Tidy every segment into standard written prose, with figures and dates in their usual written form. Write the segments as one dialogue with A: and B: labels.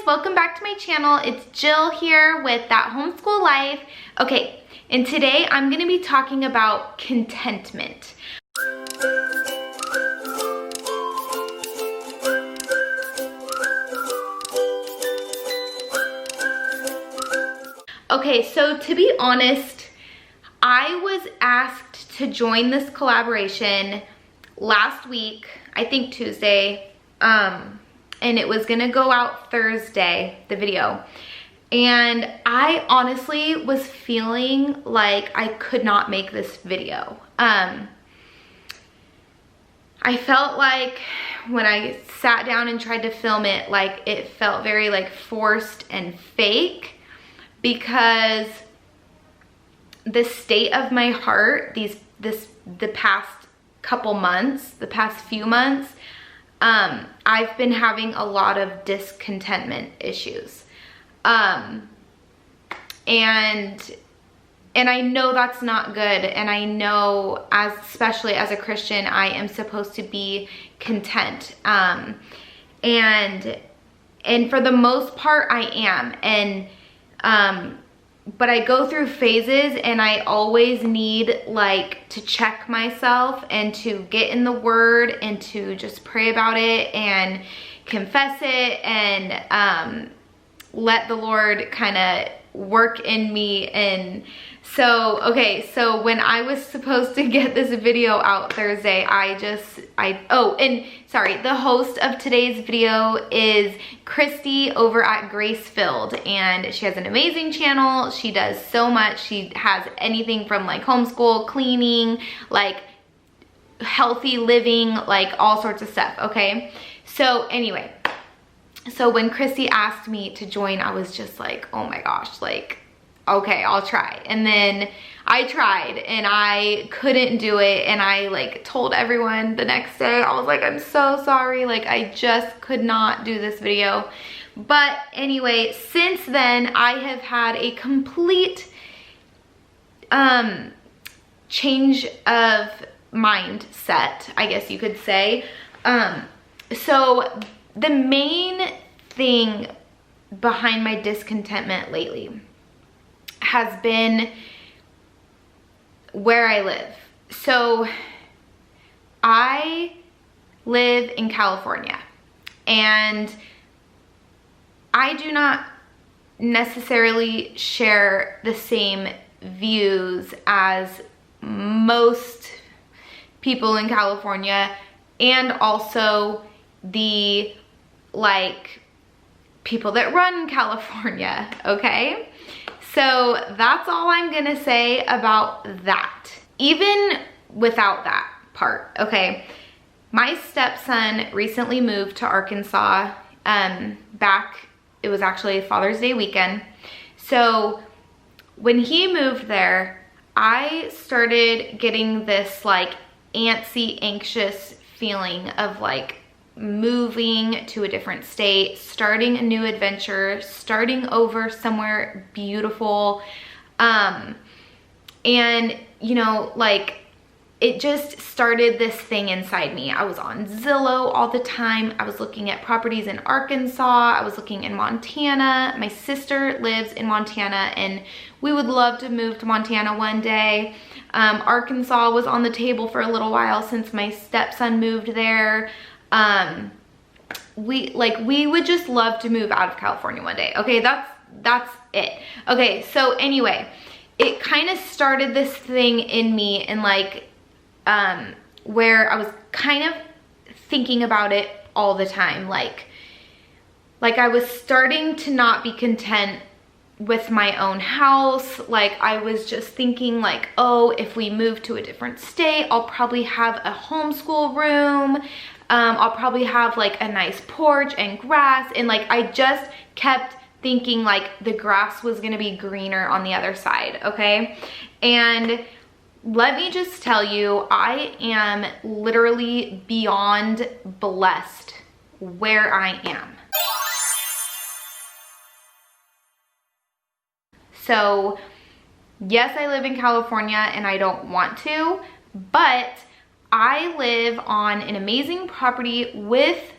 A: welcome back to my channel. It's Jill here with That Homeschool Life. Okay, and today I'm going to be talking about contentment. Okay, so to be honest, I was asked to join this collaboration last week, I think Tuesday, and it was gonna go out Thursday, the video. And I honestly was feeling like I could not make this video. I felt like when I sat down and tried to film it, like it felt very like forced and fake, because the state of my heart the past couple months, the past few months, I've been having a lot of discontentment issues. And I know that's not good, and I know, especially as a Christian, I am supposed to be content. And for the most part I am, but I go through phases, and I always need like to check myself and to get in the word and to just pray about it and confess it and let the Lord kind of work in me. And so, okay, so when I was supposed to get this video out Thursday, the host of today's video is Christy over at Grace-Filled, and she has an amazing channel. She does so much. She has anything from like homeschool, cleaning, like healthy living, like all sorts of stuff, okay? So anyway, so when Christy asked me to join, I was just like, oh my gosh, like, okay, I'll try. And then I tried and I couldn't do it, and I like told everyone the next day. I was like, I'm so sorry, like I just could not do this video. But anyway, since then I have had a complete change of mindset, I guess you could say. So the main thing behind my discontentment lately has been where I live. So I live in California, and I do not necessarily share the same views as most people in California, and also the like people that run California, okay? So that's all I'm gonna say about that. Even without that part, okay? My stepson recently moved to Arkansas, it was actually Father's Day weekend. So when he moved there, I started getting this like antsy, anxious feeling of like moving to a different state, starting a new adventure, starting over somewhere beautiful. And you know, like it just started this thing inside me. I was on Zillow all the time. I was looking at properties in Arkansas. I was looking in Montana. My sister lives in Montana, and we would love to move to Montana one day. Arkansas was on the table for a little while since my stepson moved there. We would just love to move out of California one day. Okay, that's it. Okay, so anyway, it kind of started this thing in me, and like where I was kind of thinking about it all the time, like I was starting to not be content with my own house. Like I was just thinking like, oh, if we move to a different state, I'll probably have a homeschool room. I'll probably have like a nice porch and grass, and like I just kept thinking like the grass was gonna be greener on the other side, okay? And let me just tell you, I am literally beyond blessed where I am. So yes, I live in California and I don't want to, but I live on an amazing property with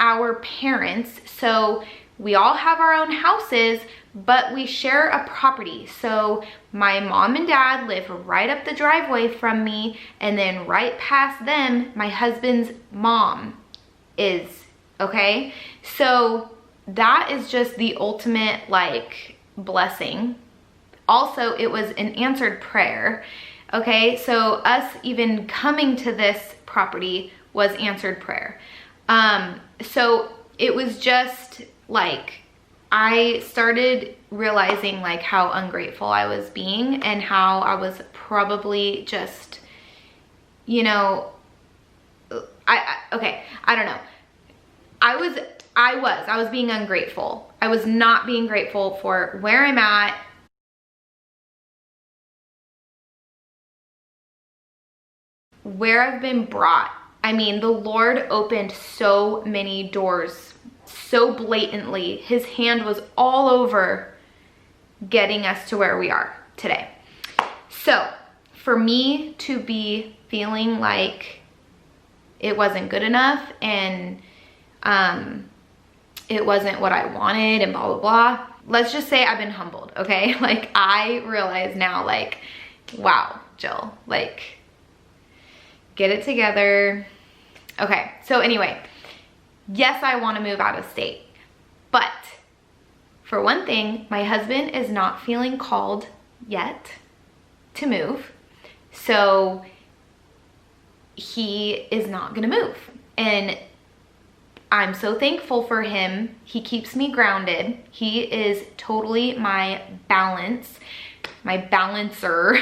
A: our parents. So we all have our own houses, but we share a property. So my mom and dad live right up the driveway from me, and then right past them, my husband's mom is, okay? So that is just the ultimate like blessing. Also, it was an answered prayer, okay? So us even coming to this property was answered prayer. So it was just like, I started realizing like how ungrateful I was being, and how I was probably just, you know, okay, I don't know. I was being ungrateful. I was not being grateful for where I'm at, where I've been brought. I mean, the Lord opened so many doors so blatantly. His hand was all over getting us to where we are today. So for me to be feeling like it wasn't good enough, and it wasn't what I wanted, and blah, blah, blah. Let's just say I've been humbled, okay? Like, I realize now, like, wow, Jill, like, get it together. Okay, so anyway, yes, I want to move out of state, but for one thing, my husband is not feeling called yet to move, so he is not gonna move. And I'm so thankful for him. He keeps me grounded. He is totally my balance, my balancer,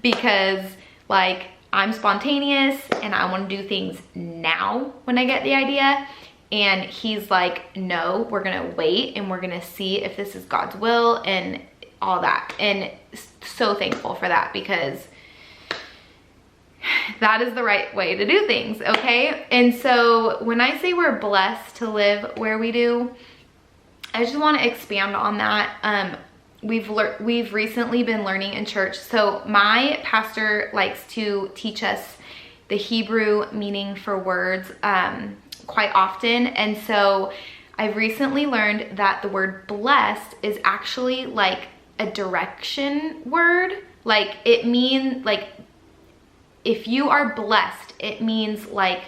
A: because like, I'm spontaneous and I want to do things now when I get the idea. And he's like, no, we're going to wait and we're going to see if this is God's will and all that. And so thankful for that, because that is the right way to do things, okay? And so when I say we're blessed to live where we do, I just want to expand on that. We've recently been learning in church. So my pastor likes to teach us the Hebrew meaning for words quite often. And so I've recently learned that the word blessed is actually like a direction word. Like, it means like, if you are blessed, it means like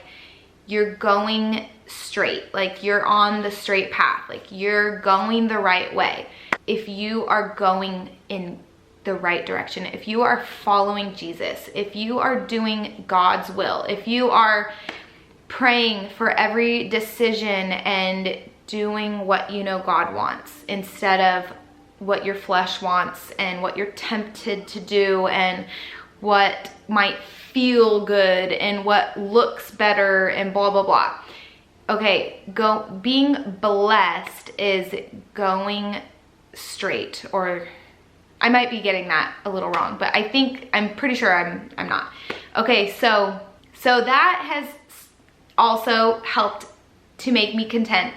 A: you're going straight, like you're on the straight path, like you're going the right way. If you are going in the right direction, if you are following Jesus, if you are doing God's will, if you are praying for every decision and doing what you know God wants instead of what your flesh wants and what you're tempted to do and what might feel good and what looks better and blah, blah, blah. Okay, being blessed is going straight, or I might be getting that a little wrong, but I'm pretty sure I'm not. Okay, so that has also helped to make me content,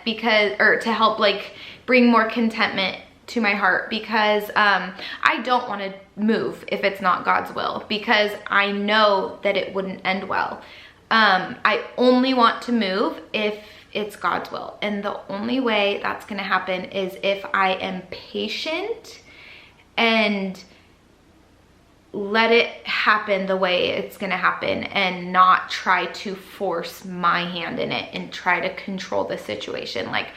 A: or to help like bring more contentment to my heart, because I don't want to move if it's not God's will, because I know that it wouldn't end well. I only want to move if it's God's will, and the only way that's going to happen is if I am patient and let it happen the way it's going to happen, and not try to force my hand in it and try to control the situation. Like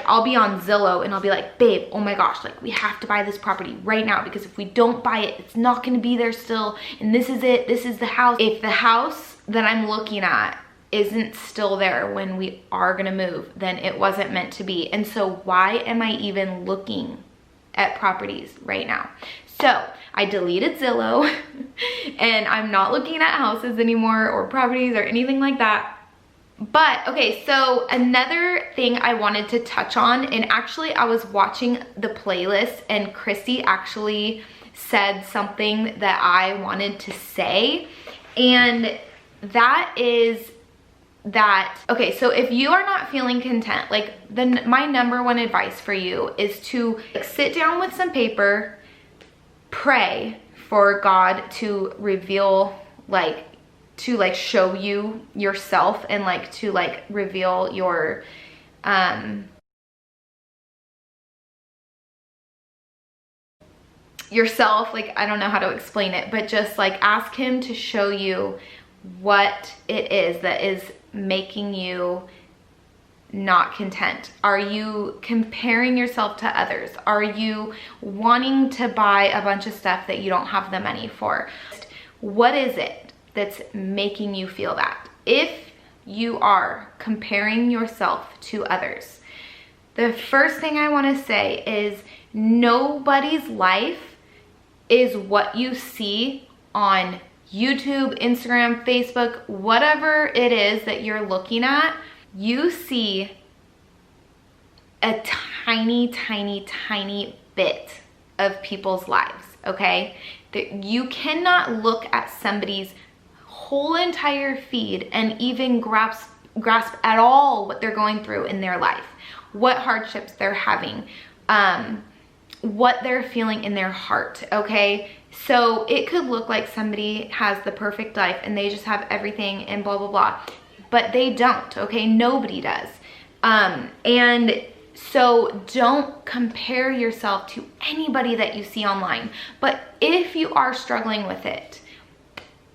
A: I'll be on Zillow and I'll be like, babe, oh my gosh, like we have to buy this property right now, because if we don't buy it, it's not going to be there still, and this is it, this is the house. If the house that I'm looking at isn't still there when we are going to move, then it wasn't meant to be. And so why am I even looking at properties right now? So I deleted Zillow and I'm not looking at houses anymore or properties or anything like that. But okay, so another thing I wanted to touch on, and actually I was watching the playlist and Christy actually said something that I wanted to say, and that is that, okay, so if you are not feeling content, like my number one advice for you is to sit down with some paper, pray for God to reveal, like, to like show you yourself, and like to like reveal your yourself, like, I don't know how to explain it, but just like ask him to show you what it is that is making you not content. Are you comparing yourself to others? Are you wanting to buy a bunch of stuff that you don't have the money for? What is it that's making you feel that? If you are comparing yourself to others, the first thing I want to say is nobody's life is what you see on YouTube, Instagram, Facebook, whatever it is that you're looking at. You see a tiny, tiny, tiny bit of people's lives, okay? That you cannot look at somebody's whole entire feed and even grasp at all what they're going through in their life, what hardships they're having, what they're feeling in their heart, okay? So it could look like somebody has the perfect life and they just have everything and blah, blah, blah, but they don't, okay? Nobody does. And so don't compare yourself to anybody that you see online. But if you are struggling with it,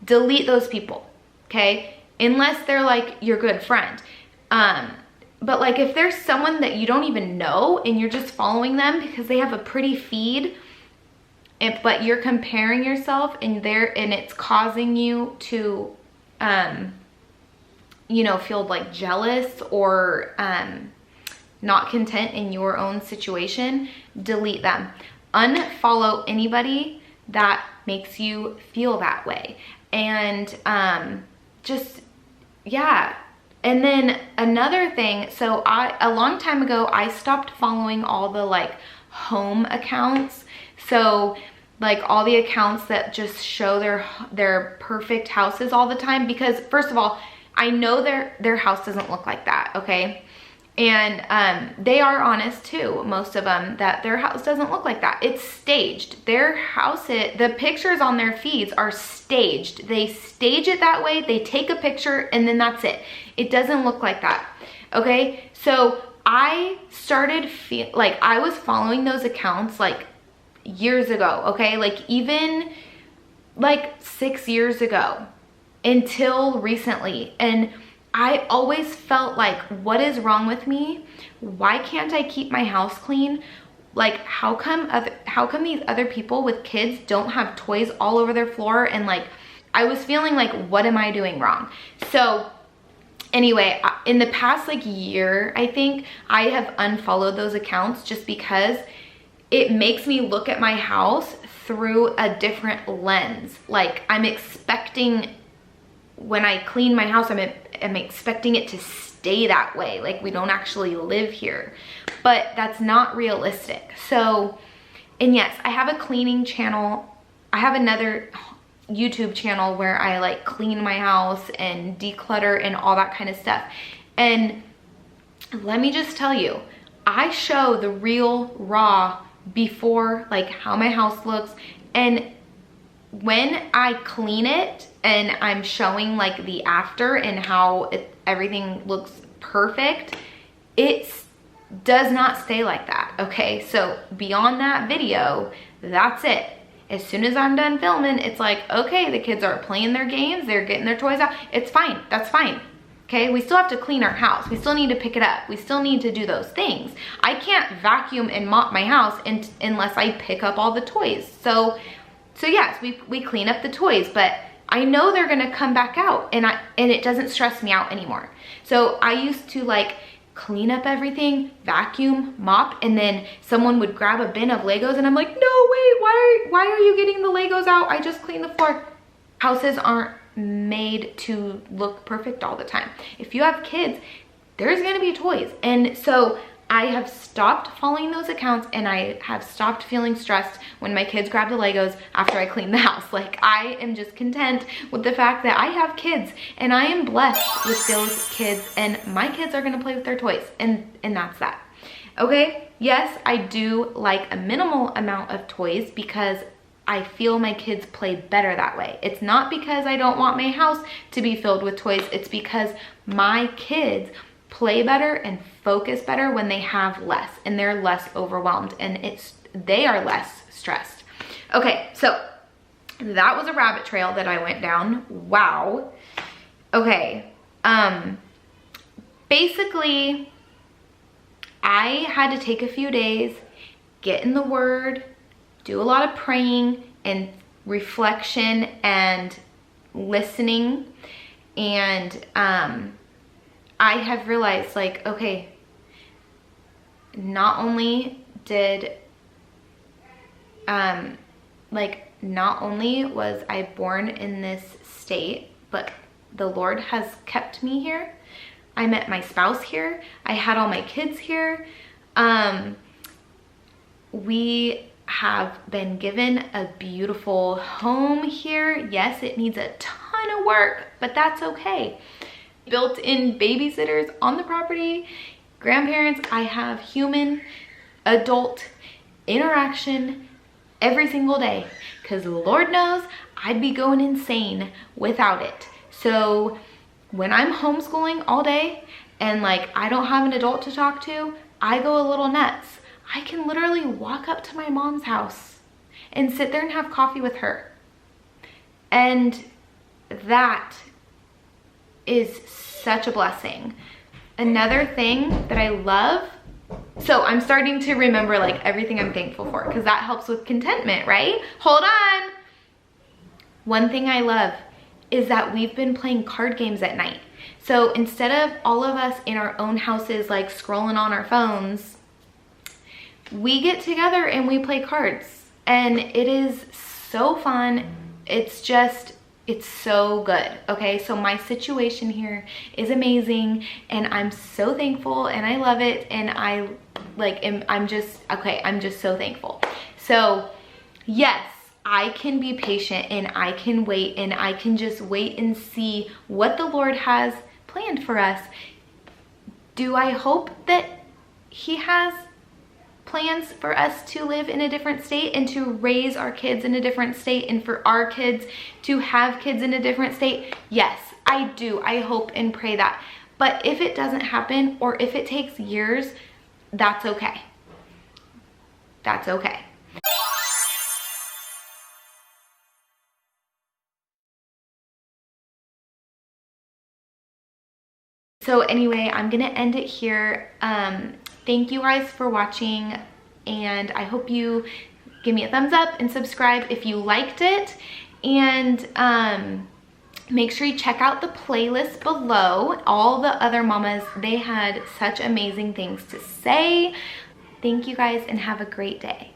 A: delete those people, okay? Unless they're like your good friend. But like if there's someone that you don't even know and you're just following them because they have a pretty feed, but you're comparing yourself and it's causing you to, you know, feel like jealous or not content in your own situation, delete them. Unfollow anybody that makes you feel that way. And just, yeah. And then another thing, so a long time ago, I stopped following all the like home accounts. So like all the accounts that just show their perfect houses all the time, because first of all, I know their house doesn't look like that, okay? And they are honest too, most of them, that their house doesn't look like that. It's staged. Their house, the pictures on their feeds are staged. They stage it that way, they take a picture, and then that's it. It doesn't look like that, okay? So I started like I was following those accounts like years ago, okay? Like even like 6 years ago until recently. And I always felt like, what is wrong with me? Why can't I keep my house clean? Like, how come these other people with kids don't have toys all over their floor? And like, I was feeling like, what am I doing wrong? So anyway, in the past like year, I think I have unfollowed those accounts just because it makes me look at my house through a different lens. Like I'm expecting, when I clean my house, I'm expecting it to stay that way. Like we don't actually live here, but that's not realistic. So, and yes, I have a cleaning channel. I have another YouTube channel where I like clean my house and declutter and all that kind of stuff. And let me just tell you, I show the real raw before, like how my house looks. And when I clean it and I'm showing like the after and how everything looks perfect, it does not stay like that, okay? So beyond that video, that's it. As soon as I'm done filming, it's like, okay, the kids are playing their games, they're getting their toys out. It's fine, that's fine, okay? We still have to clean our house. We still need to pick it up. We still need to do those things. I can't vacuum and mop my house unless I pick up all the toys. So yes, we clean up the toys, but I know they're gonna come back out and it doesn't stress me out anymore. So I used to like clean up everything, vacuum, mop, and then someone would grab a bin of Legos and I'm like, no, wait, why are you getting the Legos out? I just cleaned the floor. Houses aren't made to look perfect all the time. If you have kids, there's gonna be toys. And so I have stopped following those accounts and I have stopped feeling stressed when my kids grab the Legos after I clean the house. Like I am just content with the fact that I have kids and I am blessed with those kids and my kids are gonna play with their toys and that's that. Okay, yes, I do like a minimal amount of toys because I feel my kids play better that way. It's not because I don't want my house to be filled with toys, it's because my kids play better and focus better when they have less and they're less overwhelmed and they are less stressed. Okay, so that was a rabbit trail that I went down. Wow. Okay, basically, I had to take a few days, get in the Word, do a lot of praying and reflection and listening. And I have realized, like, okay, not only did, not only was I born in this state, but the Lord has kept me here. I met my spouse here. I had all my kids here. We have been given a beautiful home here. Yes, it needs a ton of work, but that's okay. Built-in babysitters on the property, grandparents. I have human, adult interaction every single day, because Lord knows I'd be going insane without it. So when I'm homeschooling all day and like I don't have an adult to talk to, I go a little nuts. I can literally walk up to my mom's house and sit there and have coffee with her. And that is such a blessing. Another thing that I love, so I'm starting to remember like everything I'm thankful for, because that helps with contentment, right? Hold on. One thing I love is that we've been playing card games at night. So instead of all of us in our own houses like scrolling on our phones, we get together and we play cards. And it is so fun. It's so good. Okay, so my situation here is amazing and I'm so thankful and I love it, and I'm just so thankful. So yes, I can be patient and I can wait, and I can just wait and see what the Lord has planned for us. Do I hope that He has plans for us to live in a different state and to raise our kids in a different state, and for our kids to have kids in a different state? Yes, I do. I hope and pray that. But if it doesn't happen, or if it takes years, that's okay. That's okay. So anyway, I'm gonna end it here. Thank you guys for watching, and I hope you give me a thumbs up and subscribe if you liked it. And make sure you check out the playlist below. All the other mamas, they had such amazing things to say. Thank you guys and have a great day.